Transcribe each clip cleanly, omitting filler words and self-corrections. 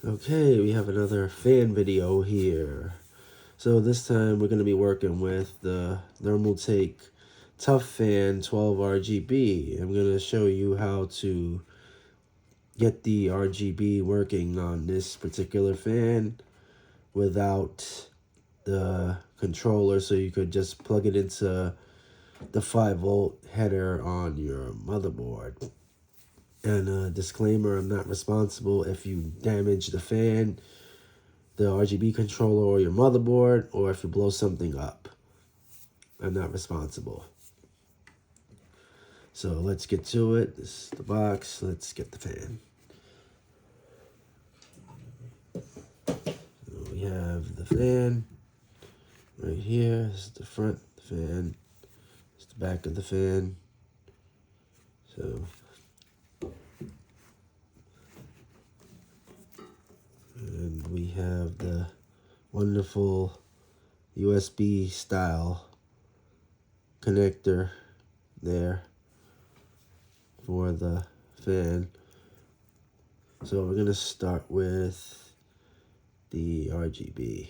Okay, we have another fan video here. So this time we're going to be working with the Thermaltake Toughfan 12 RGB. I'm going to show you how to get the RGB working on this particular fan without the controller, so you could just plug it into the 5-volt header on your motherboard. And a disclaimer, I'm not responsible if you damage the fan, the RGB controller, or your motherboard, or if you blow something up. I'm not responsible. So let's get to it. This is the box. Let's get the fan. So we have the fan right here. This is the front of the fan. This is the back of the fan. So and we have the wonderful USB style connector there for the fan. So we're going to start with the RGB.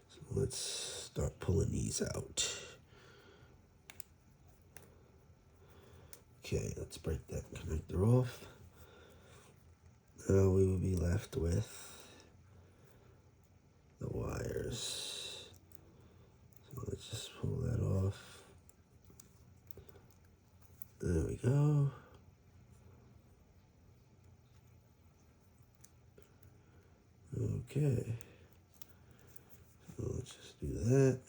So let's start pulling these out. Okay, let's break that connector off. Now we will be left with the wires. So let's just pull that off. There we go. Okay. So let's just do that.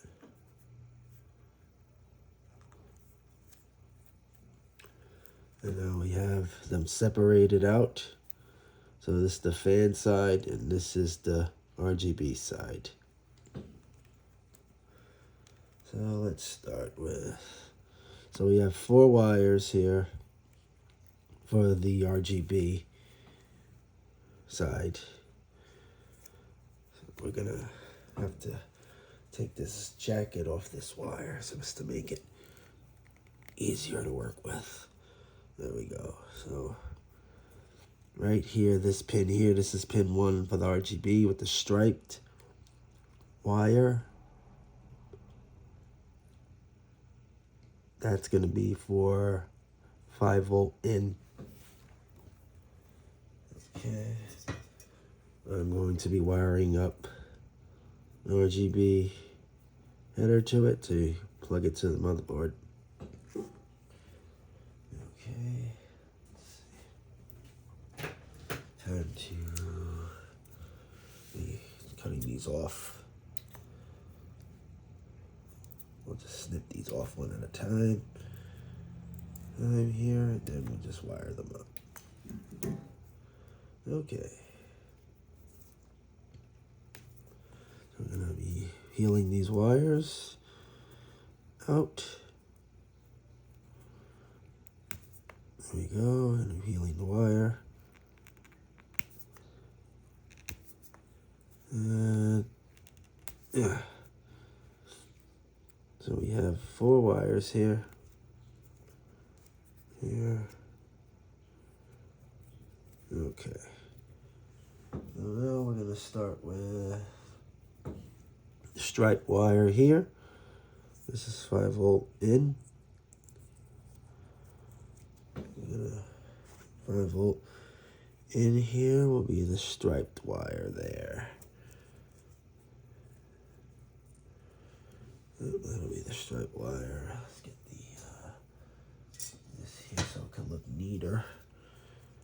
And now we have them separated out. So this is the fan side, and this is the RGB side. So let's start with, so we have 4 wires here for the RGB side. So we're gonna have to take this jacket off this wire so as to make it easier to work with. There we go. So right here, this pin here, this is pin 1 for the RGB with the striped wire. That's going to be for 5-volt in. Okay. I'm going to be wiring up an RGB header to it to plug it to the motherboard. Okay. Time to be cutting these off. We'll just snip these off one at a time. I'm here, and then we'll just wire them up. Okay. So we're gonna be healing these wires out. There we go, and I'm healing the wire. Yeah. So we have 4 wires here. Here. Okay. So now we're going to start with the stripe wire here. This is 5-volt in. 5-volt in here will be the striped wire there. That'll be the striped wire. Let's get this here so it can look neater.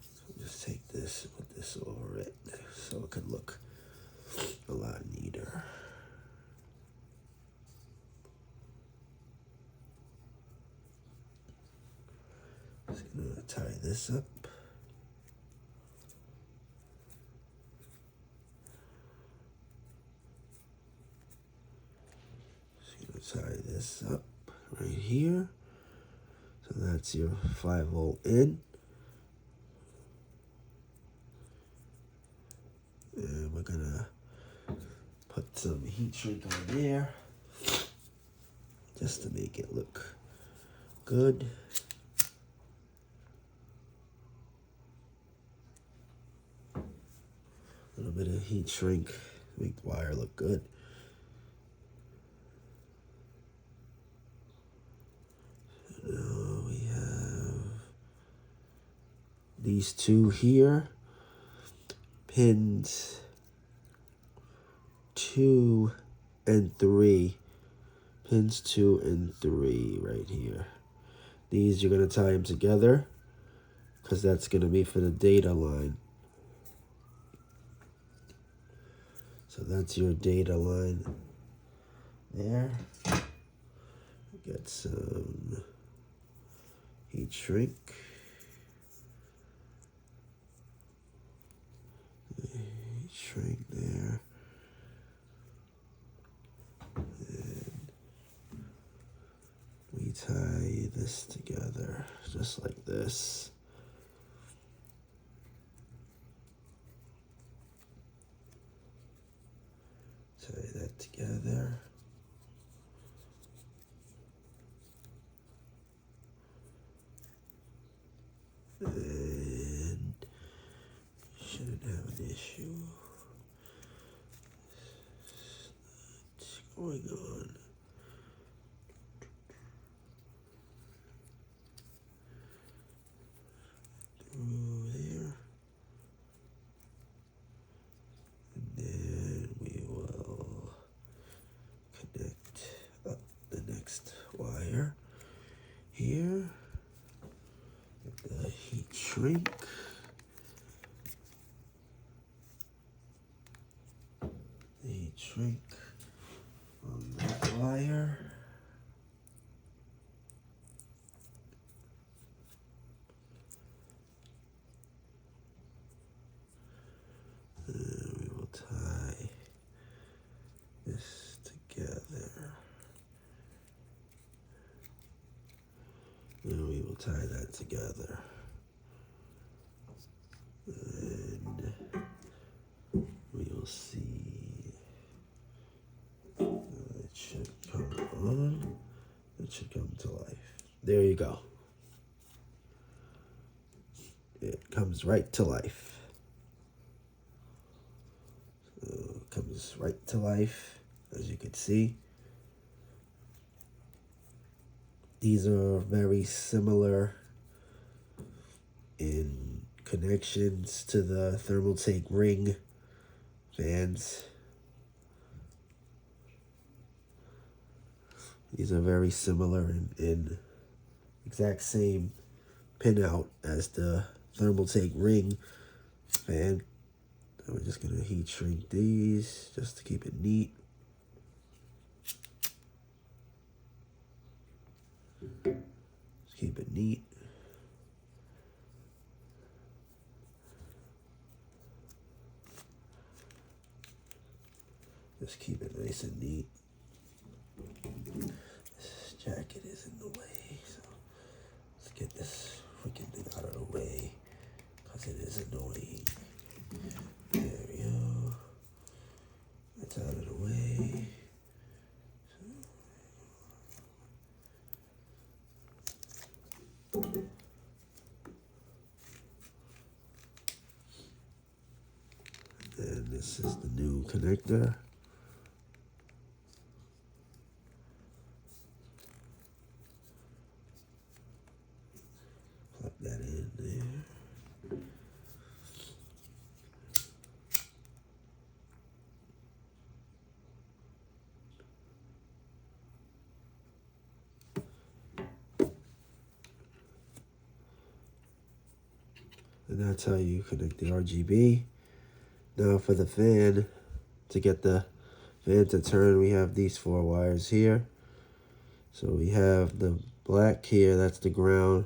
So just take this and put this over it so it could look a lot neater. Just gonna tie this up. Tie this up right here. So that's your 5-volt in. And we're gonna put some heat shrink on there just to make it look good. A little bit of heat shrink, make the wire look good. Now we have these two here, pins 2 and 3. Pins 2 and 3 right here. These you're going to tie them together because that's going to be for the data line. So that's your data line there. Get some heat shrink. Heat shrink there. And we tie this together just like this. Tie that together. And shouldn't have an issue. What's going on? Through there. And then we will connect up the next wire here. Get the heat shrink. The heat shrink on that wire. And we will tie this together. And we will tie that together. And we will see. It should come on. It should come to life. There you go. It comes right to life. So it comes right to life, as you can see. These are very similar in connections to the Thermaltake ring fans. These are very similar in exact same pinout as the Thermaltake ring fan. So we're just gonna heat shrink these just to keep it neat. Just keep it neat. Just keep it nice and neat. This jacket is in the way, so let's get this freaking thing out of the way because it is annoying. There we go. That's out of the way. And this is the new connector. Plug that in there. And that's how you connect the RGB. Now for the fan, to get the fan to turn, we have these 4 wires here. So we have the black here, that's the ground.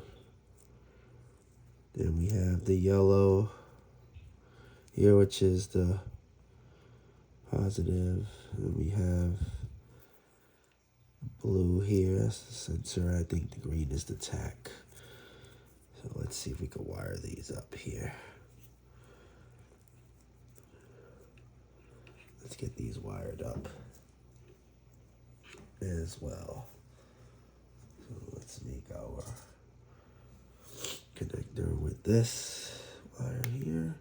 Then we have the yellow here, which is the positive. And we have blue here, that's the sensor. I think the green is the tach. So let's see if we can wire these up here. Let's get these wired up as well. So let's make our connector with this wire here.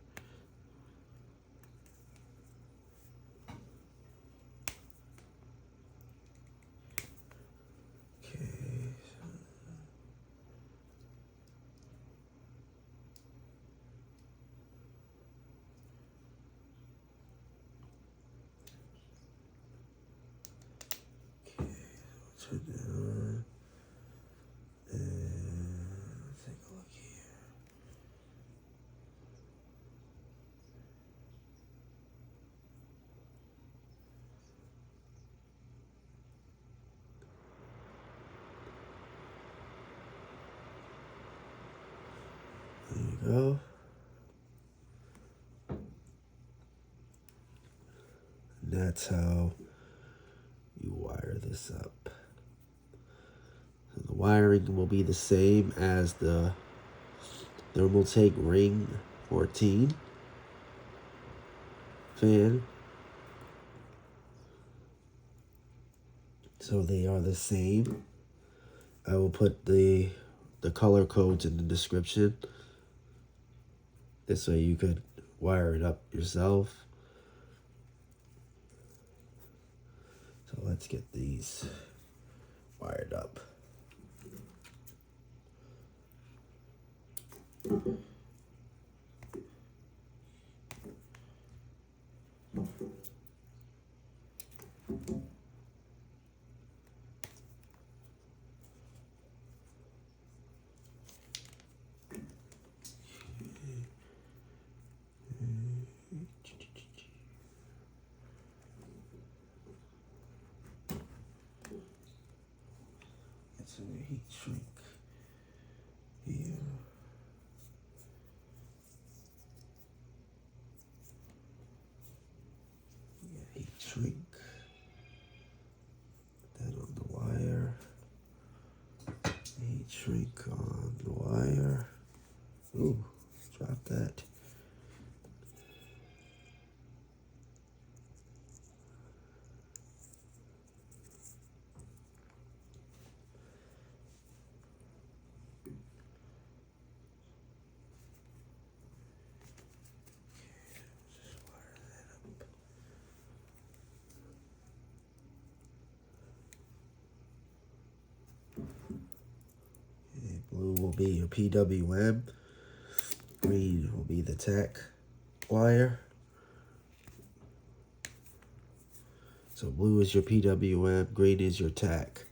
go. And that's how you wire this up. So the wiring will be the same as the Thermaltake Ring 14 fan. So they are the same. I will put the color codes in the description. This way you could wire it up yourself. So let's get these wired up. It's a heat shrink here. Yeah, heat shrink. Put that on the wire. Heat shrink on the wire. Ooh, drop that. Blue will be your PWM. Green will be the tach wire. So blue is your PWM, green is your tach.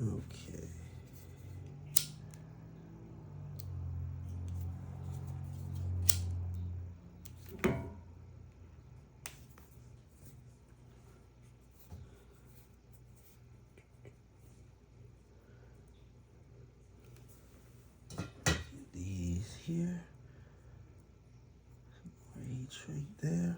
Okay. These here. More heat shrink there.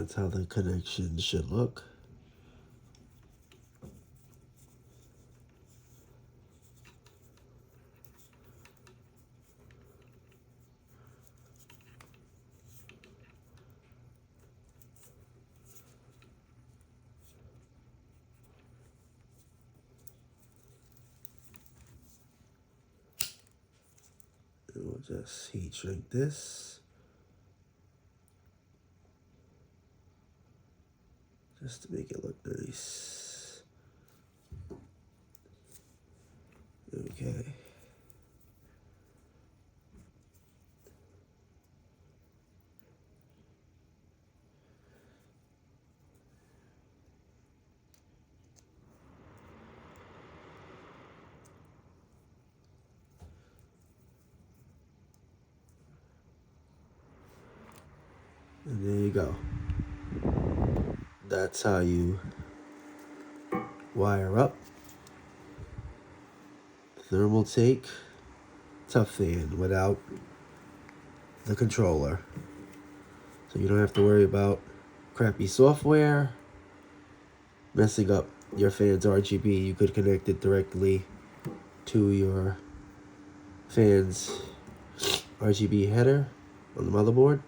That's how the connection should look. And we'll just heat shrink this. Just to make it look nice. Okay. And there you go. That's how you wire up Thermaltake Toughfan without the controller. So you don't have to worry about crappy software messing up your fan's RGB. You could connect it directly to your fan's RGB header on the motherboard,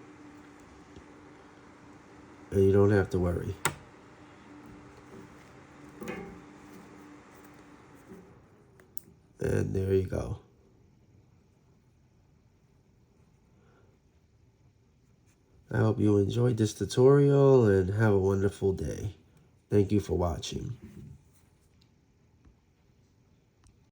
and you don't have to worry. And there you go. I hope you enjoyed this tutorial and have a wonderful day. Thank you for watching.